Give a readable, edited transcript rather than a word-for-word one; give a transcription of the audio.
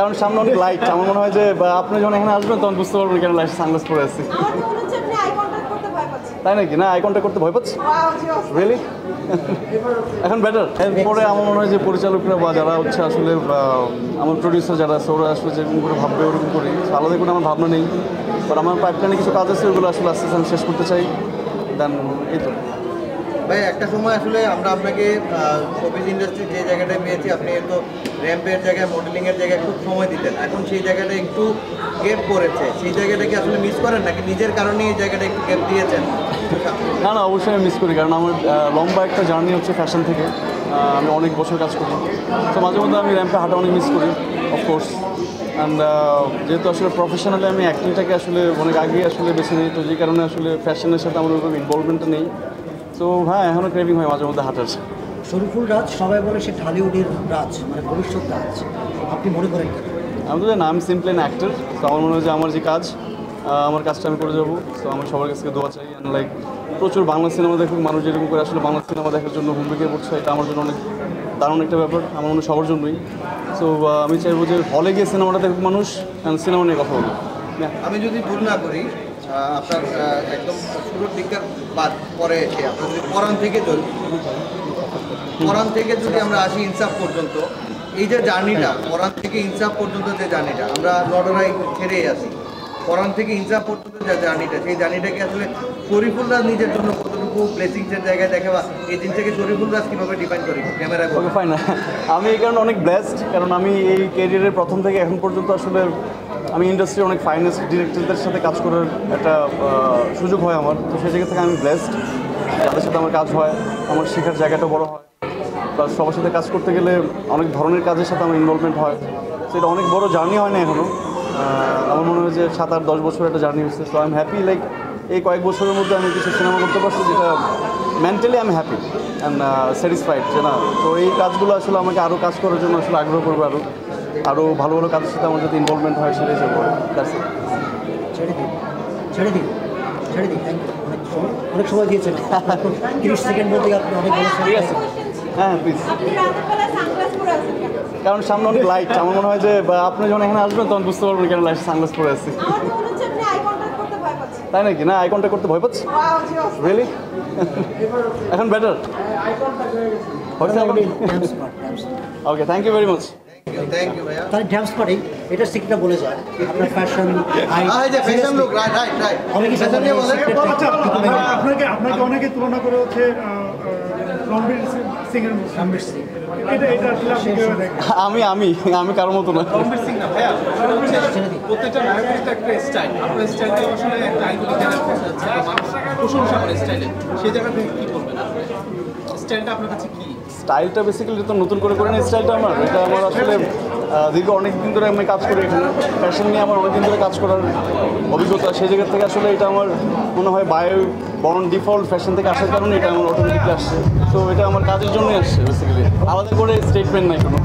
কারণ সামনে অনেক লাইট। আমার মনে হয় যে আপনি যখন এখানে আসবেন তখন বুঝতে পারবেন কেন লাইট সানগ্লাস পরে আছি। তাই নাকি? না, আই কন্ট্যাক্ট করতে ভয় পাচ্ছি। রিয়েলি? এখন বেটার। এরপরে আমার মনে হয় যে পরিচালকরা বা যারা হচ্ছে আসলে আমার প্রডিউসার যারা আছে ওরা আসলে যেরকম করে ভাববে ওরকম করি, আলাদা করে আমার ভাবনা নেই। বাট আমার পাইপলাইনে কিছু কাজ আছে ওগুলো আসলে আস্তে আস্তে আমি শেষ করতে চাই। দেন এই তো ভাই একটা সময় আসলে আমরা আপনাকে শোবিজ ইন্ডাস্ট্রি যে জায়গাটায় পেয়েছি, আপনি তো র্যাম্পের জায়গায় মডেলিংয়ের জায়গায় খুব সময় দিতেন, এখন সেই জায়গাটা একটু গ্যাপ পড়েছে। সেই জায়গাটাকে আসলে মিস করেন নাকি নিজের কারণে এই জায়গাটা একটু গ্যাপ দিয়েছেন? না না, অবশ্যই আমি মিস করি, কারণ আমার লম্বা একটা জার্নি হচ্ছে ফ্যাশন থেকে। আমি অনেক বছর কাজ করি, তো মাঝে মধ্যে আমি র্যাম্পে হাঁটা অনেক মিস করি অফকোর্স। অ্যান্ড যেহেতু আসলে প্রফেশনালি আমি অ্যাক্টিংটাকে আসলে অনেক আগে আসলে বেছে নিই, তো যে কারণে আসলে ফ্যাশনের সাথে আমার ওরকম ইনভলভমেন্টটা নেই। তো হ্যাঁ, এখনও ক্রেভিং হয় মাঝে মধ্যে হাঁটার। শরীফুল রাজ সবাই বলে সে ঢালিউডের রাজ, মানে ভবিষ্যৎ রাজ, আপনি মনে করেন কেন? আমি তো জানি আমি সিম্পলি অ্যান অ্যাক্টর, তো আমার মনে হয় যে আমার যে কাজ আমার কাজটা আমি করে যাবো। তো আমার সবার কাছ থেকে দোয়া চাই। অ্যান্ড লাইক প্রচুর বাংলা সিনেমা দেখুক মানুষ, যেরকম করে আসলে বাংলা সিনেমা দেখার জন্য ভূমিকা পড়ছে, এটা আমার জন্য অনেক দারুণ একটা ব্যাপার, আমার মনে হয় সবার জন্যই। সো আমি চাইবো যে হলে গিয়ে সিনেমাটা দেখুক মানুষ, অ্যান্ড সিনেমা নিয়ে কথা বলুক। আমি যদি ভুল না করি, আপনার একদম শুরুর দিককার বাদ পরে এসে আপনার যদি পরাণ থেকে যদি আমরা আসি ইনসাফ পর্যন্ত, এই যে জার্নিটা পরাণ থেকে ইনসাফ পর্যন্ত যে জার্নিটা, আমরা লড়াই ছেড়েই আসি, পরাণ থেকে ইনসাফ পর্যন্ত যে জার্নিটা, সেই জার্নিটাকে আসলে শরীফুল রাজ নিজের জন্য কতটুকু ব্লেসিংসের জায়গায় দেখে, বা এই জিনিসটাকে শরীফুল রাজ কীভাবে ডিফাইন করি ক্যামেরা? Okay fine. আমি এই কারণে অনেক ব্লেসড, কারণ আমি এই ক্যারিয়ারের প্রথম থেকে এখন পর্যন্ত আসলে আমি ইন্ডাস্ট্রির অনেক ফাইনেস্ট ডিরেক্টরদের সাথে কাজ করার একটা সুযোগ হয় আমার। তো সেই জায়গা থেকে আমি ব্লেসড, যাদের সাথে আমার কাজ হয়, আমার শেখার জায়গাটা বড় হয়, প্লাস সবার সাথে কাজ করতে গেলে অনেক ধরনের কাজের সাথে আমার ইনভলভমেন্ট হয়। সেটা অনেক বড় জার্নি হয় না এখনও, আমার মনে হয় যে 7-8-10 বছর একটা জার্নি হচ্ছে। So I am happy, like এই কয়েক বছরের মধ্যে আমি কিছু সিনেমা করতে পারছি যেটা মেন্টালি আমি হ্যাপি অ্যান্ড স্যাটিসফাইড যে না। তো এই কাজগুলো আসলে আমাকে আরও কাজ করার জন্য আসলে আগ্রহ করবে, আরও ভালো ভালো কাজের সাথে আমার যদি ইনভলভমেন্ট হয় সেটাই হিসেবে করে। ছেড়ে দিন, ছেড়ে দিন, ছেড়ে দিন। থ্যাংক ইউ, অনেক সময় দিয়েছেন। 30 সেকেন্ড বলতে আপনি অনেক বলেছেন। ঠিক আছে, হ্যাঁ প্লিজ। কারণ সামনে অনেক লাইট। আমার মনে হয় যে আপনি যখন এখানে আসবেন তখন বুঝতে পারবেন কেন লাইট সানগ্লাস পরে আছি। তাই নাকি? না, আই কন্ট্যাক্ট করতে ভয় পাচ্ছি। রিয়েলি? এখন better. Okay, thank you very much. Thank you ভাইয়া। তাহলে ড্যান্স পার্টি এটার সিক্রেটটা বলে যায় আপনার fashion fashion look, right right. অনেকে ফ্যাশন নিয়ে বলেন। আপনাকে অনেকে তুলনা করে হচ্ছে রণবীর সিং এর রণবীর সিং, এটা আসলে আপনি কিভাবে দেখেন? আমি কারোর মতো না। রণবীর সিং না ভাইয়া, প্রত্যেকটা নায়কের তো একটা স্টাইল, আপনার স্টাইলটা আসলে একটা আইকনিক জায়গায় পৌঁছে যাচ্ছে, মানুষ প্রশংসা করে স্টাইলে, সেই জায়গা থেকে কী বলবেন? স্টাইলটা আপনার কাছে কী? স্টাইলটা বেসিক্যালি তো নতুন করে না, স্টাইলটা এটা আমার আসলে দীর্ঘ অনেক দিন ধরে আমি কাজ করি এখানে, ফ্যাশন নিয়ে আমার অনেক দিন ধরে কাজ করার অভিজ্ঞতা। সেই জায়গা থেকে আসলে এটা আমার মনে হয় বর্ন ডিফল্ট ফ্যাশন থেকে আসার কারণে এটা আমার অটোমেটিকলি আসছে। তো এটা আমার কাজের জন্যই আসছে বেসিক্যালি, আলাদা করে স্টেটমেন্ট নাই কোনো।